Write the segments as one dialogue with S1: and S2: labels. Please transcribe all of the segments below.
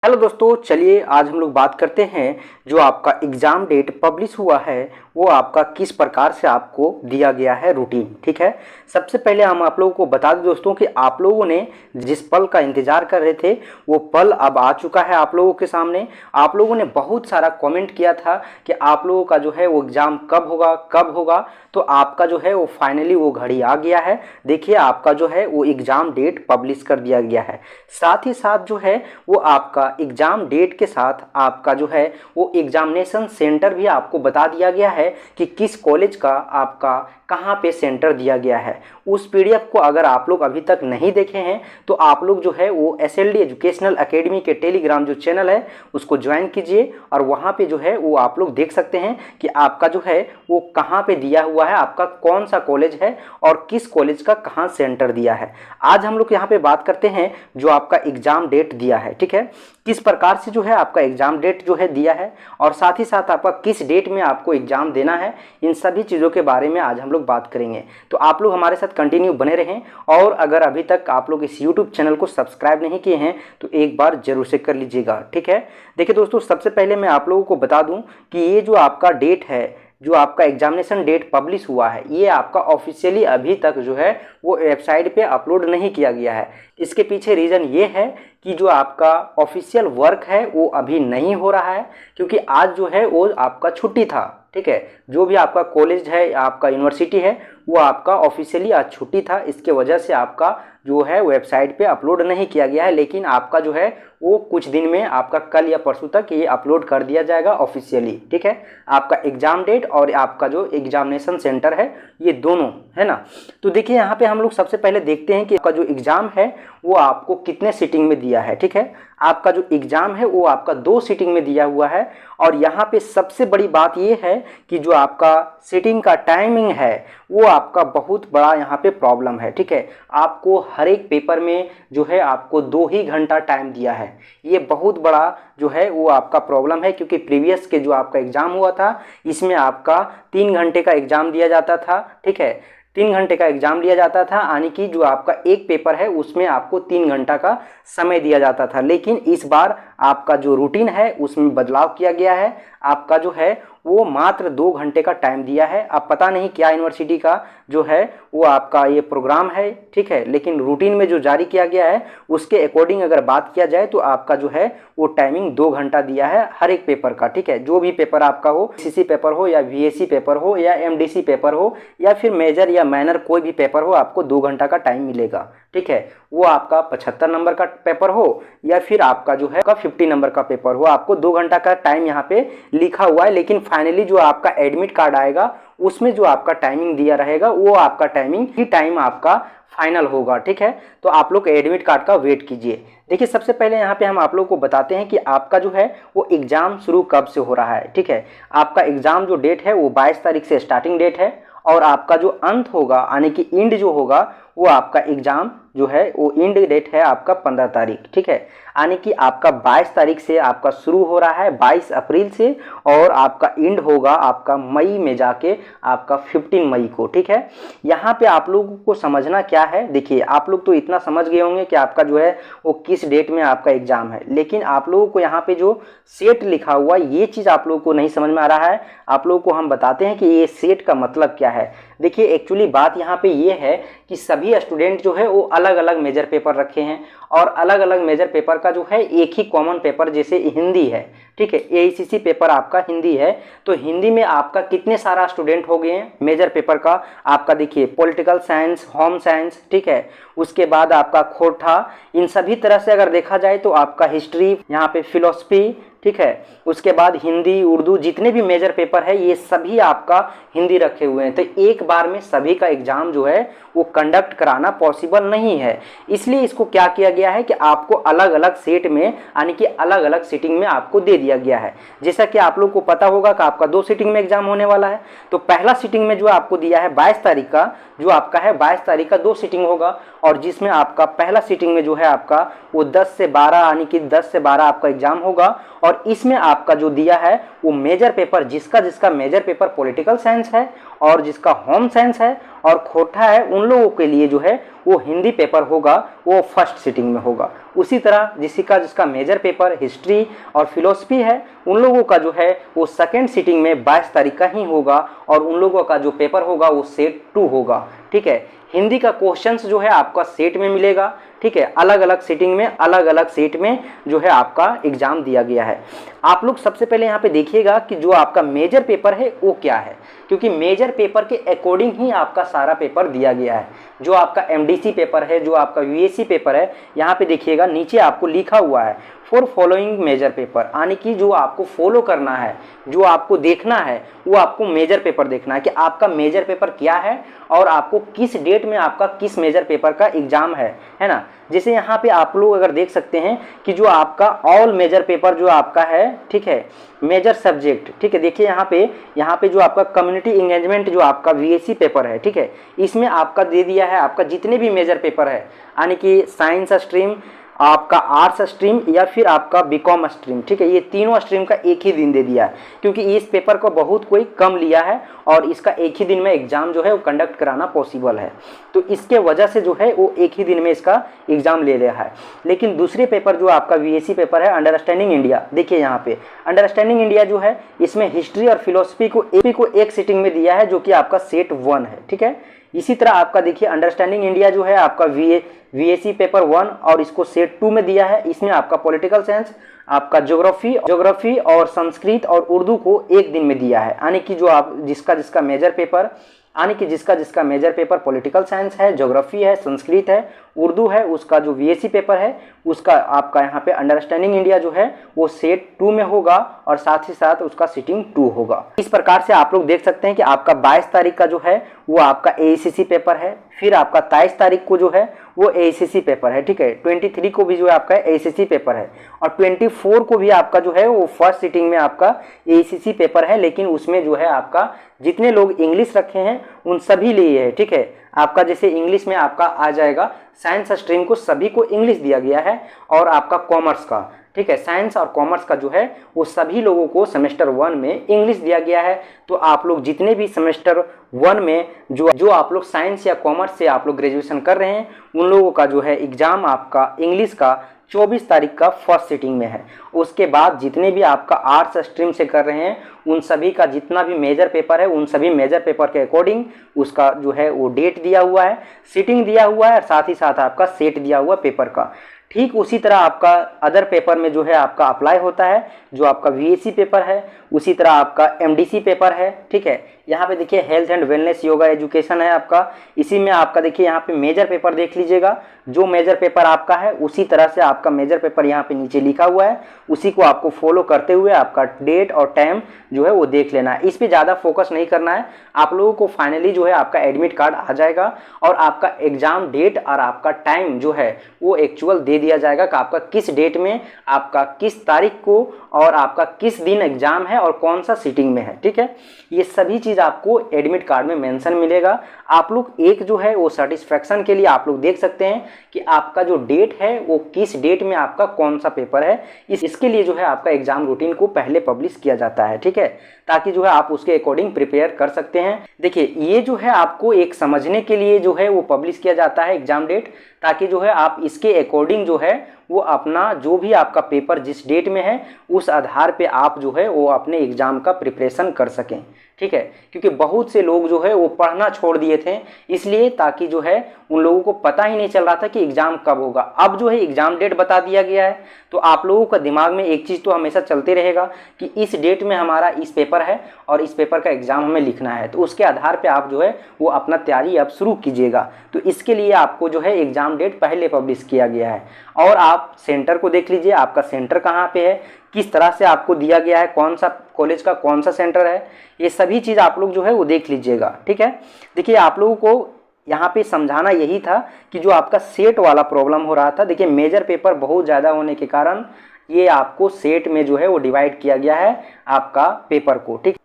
S1: Hello दोस्तों, चलिए आज हम लोग बात करते हैं जो आपका एग्ज़ाम डेट पब्लिश हुआ है वो आपका किस प्रकार से आपको दिया गया है रूटीन। ठीक है, सबसे पहले हम आप लोगों को बता दें दोस्तों कि आप लोगों ने जिस पल का इंतज़ार कर रहे थे वो पल अब आ चुका है आप लोगों के सामने। आप लोगों ने बहुत सारा कमेंट किया था कि आप लोगों का जो है वो एग्ज़ाम कब होगा, तो आपका जो है वो फाइनली वो घड़ी आ गया है। देखिए आपका जो है वो एग्ज़ाम डेट पब्लिश कर दिया गया है। साथ ही साथ जो है वो आपका एग्ज़ाम डेट के साथ आपका जो है वो एग्जामिनेशन सेंटर भी आपको बता दिया गया है कि किस कॉलेज का आपका कहाँ पे सेंटर दिया गया है। उस पीडीएफ को अगर आप लोग अभी तक नहीं देखे हैं तो आप लोग जो है वो एसएलडी एजुकेशनल एकेडमी के टेलीग्राम जो चैनल है उसको ज्वाइन कीजिए और वहाँ पे जो है वो आप लोग देख सकते हैं कि आपका जो है वो कहाँ पे दिया हुआ है, आपका कौन सा कॉलेज है और किस कॉलेज का कहाँ सेंटर दिया है। आज हम लोग यहाँ पे बात करते हैं जो आपका एग्ज़ाम डेट दिया है। ठीक है, किस प्रकार से जो है आपका एग्ज़ाम डेट जो है दिया है और साथ ही साथ आपका किस डेट में आपको एग्ज़ाम देना है, इन सभी चीज़ों के बारे में आज हम लोग बात करेंगे। तो आप लोग हमारे साथ कंटिन्यू बने रहें और अगर अभी तक आप लोग इस यूट्यूब चैनल को सब्सक्राइब नहीं किए हैं तो एक बार जरूर से कर लीजिएगा। ठीक है, देखिए दोस्तों, सबसे पहले मैं आप लोगों को बता दूं कि ये जो आपका डेट है, जो आपका एग्जामिनेशन डेट पब्लिश हुआ है, ये आपका ऑफिशियली अभी तक जो है वो वेबसाइट पे अपलोड नहीं किया गया है। इसके पीछे रीज़न ये है कि जो आपका ऑफिशियल वर्क है वो अभी नहीं हो रहा है क्योंकि आज जो है वो आपका छुट्टी था। ठीक है, जो भी आपका कॉलेज है, आपका यूनिवर्सिटी है, वो आपका ऑफिशियली आज छुट्टी था। इसके वजह से आपका जो है वेबसाइट पे अपलोड नहीं किया गया है, लेकिन आपका जो है वो कुछ दिन में आपका कल या परसों तक ये अपलोड कर दिया जाएगा ऑफिशियली। ठीक है, आपका एग्ज़ाम डेट और आपका जो एग्जामिनेशन सेंटर है ये दोनों है ना। तो देखिए यहाँ पे हम लोग सबसे पहले देखते हैं कि आपका जो एग्ज़ाम है वो आपको कितने सीटिंग में दिया है। ठीक है, आपका जो एग्ज़ाम है वो आपका 2 सीटिंग में दिया हुआ है और यहाँ पे सबसे बड़ी बात ये है कि जो आपका सीटिंग का टाइमिंग है वो आपका बहुत बड़ा यहाँ पे प्रॉब्लम है। ठीक है, आपको हर एक पेपर में जो है आपको 2 ही घंटा टाइम दिया है। ये बहुत बड़ा जो है वो आपका प्रॉब्लम है क्योंकि प्रीवियस के जो आपका एग्ज़ाम हुआ था इसमें आपका 3 घंटे का एग्ज़ाम दिया जाता था। ठीक है, 3 घंटे का एग्ज़ाम लिया जाता था, यानी कि जो आपका एक पेपर है उसमें आपको 3 घंटा का समय दिया जाता था। लेकिन इस बार आपका जो रूटीन है उसमें बदलाव किया गया है। आपका जो है वो मात्र 2 घंटे का टाइम दिया है। अब पता नहीं क्या यूनिवर्सिटी का जो है वो आपका ये प्रोग्राम है। ठीक है, लेकिन रूटीन में जो जारी किया गया है उसके अकॉर्डिंग अगर बात किया जाए तो आपका जो है वो टाइमिंग 2 घंटा दिया है हर एक पेपर का। ठीक है, जो भी पेपर आपका हो, सीसी पेपर हो या वीएसी पेपर हो या एमडीसी पेपर हो या फिर मेजर या माइनर कोई भी पेपर हो, आपको 2 घंटा का टाइम मिलेगा। ठीक है, वो आपका 75 नंबर का पेपर हो या फिर आपका जो है 50 नंबर का पेपर हो, आपको 2 घंटा का टाइम यहाँ पे लिखा हुआ है। लेकिन फाइनली जो आपका एडमिट कार्ड आएगा उसमें जो आपका टाइमिंग दिया रहेगा वो आपका टाइमिंग ही टाइम आपका फाइनल होगा। ठीक है, तो आप लोग एडमिट कार्ड का वेट कीजिए। देखिए सबसे पहले यहाँ पे हम आप लोग को बताते हैं कि आपका जो है वो एग्ज़ाम शुरू कब से हो रहा है। ठीक है, आपका एग्ज़ाम जो डेट है वो 22 तारीख से स्टार्टिंग डेट है और आपका जो अंत होगा यानी कि एंड जो होगा वो आपका एग्ज़ाम जो है वो एंड डेट है आपका 15 तारीख। ठीक है, यानी कि आपका 22 तारीख से आपका शुरू हो रहा है 22 अप्रैल से और आपका एंड होगा आपका मई में जाके आपका 15 मई को। ठीक है, यहाँ पे आप लोगों को समझना क्या है, देखिए आप लोग तो इतना समझ गए होंगे कि आपका जो है वो किस डेट में आपका एग्ज़ाम है, लेकिन आप लोगों को यहाँ पे जो सेट लिखा हुआ ये चीज़ आप लोगों को नहीं समझ में आ रहा है। आप लोगों को हम बताते हैं कि ये सेट का मतलब क्या है। देखिए एक्चुअली बात यहाँ पे ये है कि सभी स्टूडेंट जो है वो अलग अलग मेजर पेपर रखे हैं और अलग अलग मेजर पेपर का जो है एक ही कॉमन पेपर जैसे हिंदी है। ठीक है, एआईसीसी पेपर आपका हिंदी है, तो हिंदी में आपका कितने सारा स्टूडेंट हो गए हैं मेजर पेपर का, आपका देखिए पॉलिटिकल साइंस, होम साइंस, ठीक है, उसके बाद आपका खोटा, इन सभी तरह से अगर देखा जाए तो आपका हिस्ट्री, यहाँ पे फिलोसफी, ठीक है, उसके बाद हिंदी, उर्दू, जितने भी मेजर पेपर है ये सभी आपका हिंदी रखे हुए हैं। तो एक बार में सभी का एग्जाम जो है वो कंडक्ट कराना पॉसिबल नहीं है, इसलिए इसको क्या किया गया है कि आपको अलग अलग सेट में यानी कि अलग अलग सीटिंग में आपको दे दिया गया है। जैसा कि आप लोग को पता होगा कि आपका 2 सीटिंग में एग्जाम होने वाला है, तो पहला सीटिंग में जो आपको दिया है 22 तारीख का, जो आपका है 22 तारीख का 2 सीटिंग होगा और जिसमें आपका पहला सीटिंग में जो है आपका वो 10 से 12 यानी कि 10 से 12 आपका एग्जाम होगा और और इसमें आपका जो दिया है वो मेजर पेपर, जिसका जिसका मेजर पेपर पॉलिटिकल साइंस है और जिसका होम साइंस है और खोटा है, उन लोगों के लिए जो है वो हिंदी पेपर होगा, वो फर्स्ट सिटिंग में होगा। उसी तरह जिसका जिसका मेजर पेपर हिस्ट्री और फिलोसफी है, उन लोगों का जो है वो सेकेंड सिटिंग में 22 तारीख का ही होगा और उन लोगों का जो पेपर होगा वो सेट 2 होगा। ठीक है, हिंदी का क्वेश्चंस जो है आपका सेट में मिलेगा। ठीक है, अलग अलग सिटिंग में अलग अलग सेट में जो है आपका एग्जाम दिया गया है। आप लोग सबसे पहले यहाँ पे देखिएगा कि जो आपका मेजर पेपर है वो क्या है, क्योंकि मेजर पेपर के अकॉर्डिंग ही आपका सारा पेपर दिया गया है। जो आपका एमडीसी पेपर है, जो आपका यूएससी पेपर है, यहाँ पे देखिएगा नीचे आपको लिखा हुआ है फॉर फॉलोइंग मेजर पेपर, यानी कि जो आपको फॉलो करना है, जो आपको देखना है वो आपको मेजर पेपर देखना है कि आपका मेजर पेपर क्या है और आपको किस डेट में आपका किस मेजर पेपर का एग्जाम है ना। जैसे यहाँ पे आप लोग अगर देख सकते हैं कि जो आपका ऑल मेजर पेपर जो आपका है, ठीक है, मेजर सब्जेक्ट, ठीक है, देखिए यहाँ पे जो आपका कम्युनिटी इंगेजमेंट जो आपका वीएससी पेपर है, ठीक है, इसमें आपका दे दिया है आपका जितने भी मेजर पेपर है, यानी कि साइंस स्ट्रीम, आपका आर्ट्स स्ट्रीम या फिर आपका बीकॉम स्ट्रीम, ठीक है, ये तीनों स्ट्रीम का एक ही दिन दे दिया है, क्योंकि इस पेपर को बहुत कोई कम लिया है और इसका एक ही दिन में एग्जाम जो है वो कंडक्ट कराना पॉसिबल है, तो इसके वजह से जो है वो एक ही दिन में इसका एग्जाम ले रहा है। लेकिन दूसरे पेपर जो आपका वीएससी पेपर है अंडरस्टैंडिंग इंडिया, देखिए यहाँ पे अंडरस्टैंडिंग इंडिया जो है इसमें हिस्ट्री और फिलोसफी को एक सिटिंग में दिया है, जो कि आपका सेट 1 है। ठीक है, इसी तरह आपका देखिए अंडरस्टैंडिंग इंडिया जो है आपका वीएससी पेपर 1 और इसको सेट 2 में दिया है। इसमें आपका पॉलिटिकल साइंस, आपका ज्योग्राफी और संस्कृत और उर्दू को एक दिन में दिया है, यानी कि जो आप जिसका जिसका मेजर पेपर, यानी कि जिसका जिसका मेजर पेपर पॉलिटिकल साइंस है, ज्योग्राफी है, संस्कृत है, उर्दू है, उसका जो वीएससी पेपर है उसका आपका यहाँ पे अंडरस्टैंडिंग इंडिया जो है वो सेट 2 में होगा और साथ ही साथ उसका सिटिंग 2 होगा। इस प्रकार से आप लोग देख सकते हैं कि आपका 22 तारीख का जो है वो आपका एआईसीसी पेपर है, फिर आपका 23 तारीख को जो है वो एआईसीसी पेपर है। ठीक है, 23 को भी जो है आपका एआईसीसी पेपर है और 24 को भी आपका जो है वो फर्स्ट सिटिंग में आपका एआईसीसी पेपर है, लेकिन उसमें जो है आपका जितने लोग इंग्लिश रखे हैं उन सभी लिए है। ठीक है, आपका जैसे इंग्लिश में आपका आ जाएगा, साइंस स्ट्रीम को सभी को इंग्लिश दिया गया है और आपका कॉमर्स का, ठीक है, साइंस और कॉमर्स का जो है वो सभी लोगों को सेमेस्टर 1 में इंग्लिश दिया गया है। तो आप लोग जितने भी सेमेस्टर 1 में जो आप लोग साइंस या कॉमर्स से आप लोग ग्रेजुएशन कर रहे हैं उन लोगों का जो है एग्जाम आपका इंग्लिश का 24 तारीख का फर्स्ट सिटिंग में है। उसके बाद जितने भी आपका आर्ट्स स्ट्रीम से कर रहे हैं उन सभी का जितना भी मेजर पेपर है उन सभी मेजर पेपर के अकॉर्डिंग उसका जो है वो डेट दिया हुआ है, सिटिंग दिया हुआ है और साथ ही साथ आपका सेट दिया हुआ पेपर का। ठीक उसी तरह आपका अदर पेपर में जो है आपका अप्लाई होता है, जो आपका वीएससी पेपर है, उसी तरह आपका एमडीसी पेपर है। ठीक है, यहाँ पे देखिए health and wellness yoga education है आपका, इसी में आपका देखिए यहाँ पे मेजर पेपर देख लीजिएगा, जो मेजर पेपर आपका है उसी तरह से आपका मेजर पेपर यहाँ पे नीचे लिखा हुआ है, उसी को आपको फॉलो करते हुए आपका डेट और टाइम जो है वो देख लेना है। इस पे ज़्यादा फोकस नहीं करना है। आप लोगों को फाइनली जो है आपका एडमिट कार्ड आ जाएगा और आपका एग्जाम डेट और आपका टाइम जो है वो एक्चुअल दे दिया जाएगा कि आपका किस डेट में, आपका किस तारीख को और आपका किस दिन एग्जाम है और कौन सा सिटिंग में है। ठीक है, ये सभी चीज़ आपको एडमिट कार्ड में मेंशन मिलेगा। आप लोग एक जो है वो सेटिस्फेक्शन के लिए आप लोग देख सकते हैं कि आपका जो डेट है वो किस डेट में आपका कौन सा पेपर है, इसके लिए जो है आपका एग्जाम रूटीन को पहले पब्लिश किया जाता है। ठीक है, ताकि जो है आप उसके अकॉर्डिंग प्रिपेयर कर सकते हैं। देखिए ये जो है आपको एक समझने के लिए जो है वो पब्लिश किया जाता है एग्जाम डेट, ताकि जो है आप इसके अकॉर्डिंग जो है वो अपना जो भी आपका पेपर जिस डेट में है उस आधार पे आप जो है वो अपने एग्जाम का प्रिपरेशन कर सकें। ठीक है, क्योंकि बहुत से लोग जो है वो पढ़ना छोड़ दिए थे इसलिए, ताकि जो है उन लोगों को पता ही नहीं चल रहा था कि एग्जाम कब होगा। अब जो है एग्जाम डेट बता दिया गया है तो आप लोगों का दिमाग में एक चीज़ तो हमेशा चलते रहेगा कि इस डेट में हमारा इस पेपर है और इस पेपर का एग्जाम हमें लिखना है, तो उसके आधार पर आप जो है वो अपना तैयारी अब शुरू कीजिएगा। तो इसके लिए आपको जो है एग्जाम डेट पहले पब्लिश किया गया है और आप सेंटर को देख लीजिए, आपका सेंटर कहाँ पे है, किस तरह से आपको दिया गया है, कौन सा कॉलेज का कौन सा सेंटर है, ये सभी चीज़ आप लोग जो है वो देख लीजिएगा। ठीक है, देखिए आप लोगों को यहाँ पे समझाना यही था कि जो आपका सेट वाला प्रॉब्लम हो रहा था, देखिए मेजर पेपर बहुत ज़्यादा होने के कारण ये आपको सेट में जो है वो डिवाइड किया गया है आपका पेपर को। ठीक,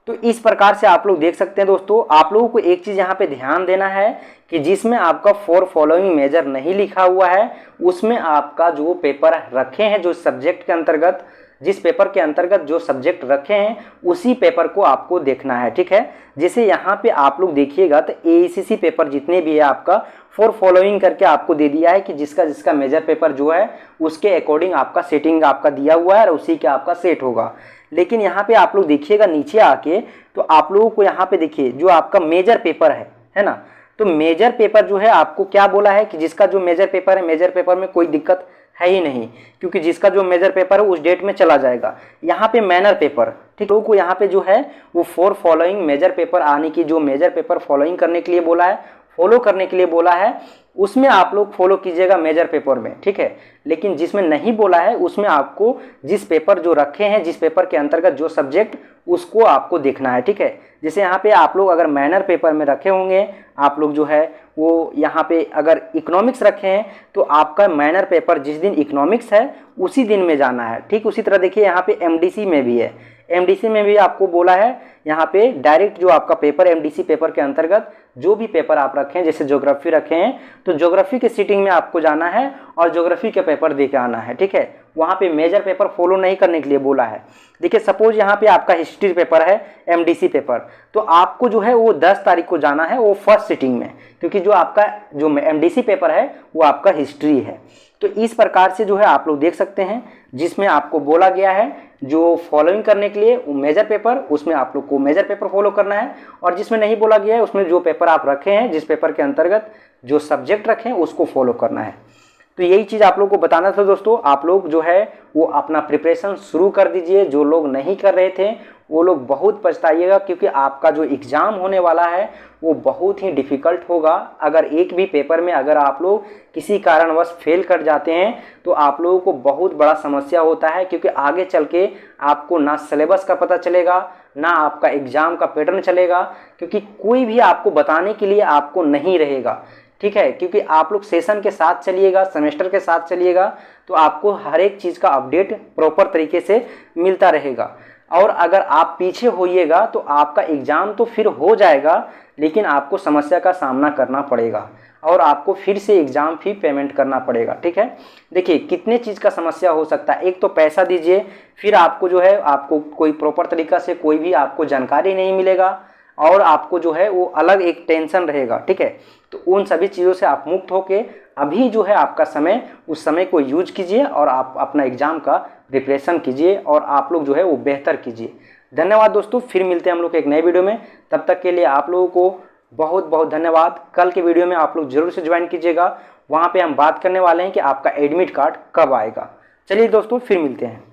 S1: तो इस प्रकार से आप लोग देख सकते हैं दोस्तों। आप लोगों को एक चीज़ यहाँ पे ध्यान देना है कि जिसमें आपका फॉर फॉलोइंग मेजर नहीं लिखा हुआ है उसमें आपका जो पेपर रखे हैं, जो सब्जेक्ट के अंतर्गत, जिस पेपर के अंतर्गत जो सब्जेक्ट रखे हैं उसी पेपर को आपको देखना है, ठीक है। जैसे यहाँ पे आप लोग देखिएगा तो AACC पेपर जितने भी है आपका फॉर फॉलोइंग करके आपको दे दिया है कि जिसका जिसका मेजर पेपर जो है उसके अकॉर्डिंग आपका सेटिंग आपका दिया हुआ है और उसी के आपका सेट होगा। लेकिन यहाँ पे आप लोग देखिएगा नीचे आके तो आप लोगों को यहाँ पे देखिए जो आपका मेजर पेपर है ना, तो मेजर पेपर जो है आपको क्या बोला है कि जिसका जो मेजर पेपर है, मेजर पेपर में कोई दिक्कत है ही नहीं क्योंकि जिसका जो मेजर पेपर है उस डेट में चला जाएगा। यहाँ पे मैनर पेपर, ठीक, लोगों को यहाँ पे जो है वो फॉर फॉलोइंग मेजर पेपर आने की, जो मेजर पेपर फॉलोइंग करने के लिए बोला है, फॉलो करने के लिए बोला है, उसमें आप लोग फॉलो कीजिएगा मेजर पेपर में, ठीक है। लेकिन जिसमें नहीं बोला है उसमें आपको जिस पेपर जो रखे हैं, जिस पेपर के अंतर्गत जो सब्जेक्ट, उसको आपको देखना है, ठीक है। जैसे यहाँ पे आप लोग अगर मैनर पेपर में रखे होंगे, आप लोग जो है वो यहाँ पे अगर इकोनॉमिक्स रखे हैं तो आपका मैनर पेपर जिस दिन इकोनॉमिक्स है उसी दिन में जाना है, ठीक। उसी तरह देखिए यहाँ पे MDC में भी है, MDC में भी आपको बोला है यहाँ पे डायरेक्ट जो आपका पेपर MDC पेपर के अंतर्गत जो भी पेपर आप रखें, जैसे ज्योग्राफी रखे हैं तो ज्योग्राफी के सीटिंग में आपको जाना है और ज्योग्राफी के पेपर दे के आना है, ठीक है। वहाँ पे मेजर पेपर फॉलो नहीं करने के लिए बोला है। देखिए सपोज यहाँ पे आपका हिस्ट्री पेपर है, MDC पेपर, तो आपको जो है वो 10 तारीख को जाना है वो फर्स्ट सीटिंग में, क्योंकि जो आपका जो MDC पेपर है वो आपका हिस्ट्री है। तो इस प्रकार से जो है आप लोग देख सकते हैं जिसमें आपको बोला गया है जो फॉलोइंग करने के लिए मेजर पेपर, उसमें आप लोग को मेजर पेपर फॉलो करना है, और जिसमें नहीं बोला गया है उसमें जो पेपर आप रखे हैं, जिस पेपर के अंतर्गत जो सब्जेक्ट रखे हैं उसको फॉलो करना है। तो यही चीज़ आप लोग को बताना था दोस्तों। आप लोग जो है वो अपना प्रिपरेशन शुरू कर दीजिए। जो लोग नहीं कर रहे थे वो लोग बहुत पछताइएगा, क्योंकि आपका जो एग्ज़ाम होने वाला है वो बहुत ही डिफ़िकल्ट होगा। अगर एक भी पेपर में अगर आप लोग किसी कारणवश फेल कर जाते हैं तो आप लोगों को बहुत बड़ा समस्या होता है, क्योंकि आगे चल के आपको ना सिलेबस का पता चलेगा, ना आपका एग्ज़ाम का पैटर्न चलेगा, क्योंकि कोई भी आपको बताने के लिए आपको नहीं रहेगा, ठीक है। क्योंकि आप लोग सेशन के साथ चलिएगा, सेमेस्टर के साथ चलिएगा तो आपको हर एक चीज़ का अपडेट प्रॉपर तरीके से मिलता रहेगा। और अगर आप पीछे होइएगा तो आपका एग्ज़ाम तो फिर हो जाएगा, लेकिन आपको समस्या का सामना करना पड़ेगा और आपको फिर से एग्ज़ाम फी पेमेंट करना पड़ेगा, ठीक है। देखिए कितने चीज़ का समस्या हो सकता है। एक तो पैसा दीजिए, फिर आपको जो है आपको कोई प्रॉपर तरीक़ा से कोई भी आपको जानकारी नहीं मिलेगा और आपको जो है वो अलग एक टेंशन रहेगा, ठीक है। तो उन सभी चीज़ों से आप मुक्त होके अभी जो है आपका समय, उस समय को यूज कीजिए और आप अपना एग्ज़ाम का प्रिपरेशन कीजिए और आप लोग जो है वो बेहतर कीजिए। धन्यवाद दोस्तों, फिर मिलते हैं हम लोग एक नए वीडियो में। तब तक के लिए आप लोगों को बहुत बहुत धन्यवाद। कल के वीडियो में आप लोग जरूर से ज्वाइन कीजिएगा, वहाँ पे हम बात करने वाले हैं कि आपका एडमिट कार्ड कब आएगा। चलिए दोस्तों, फिर मिलते हैं।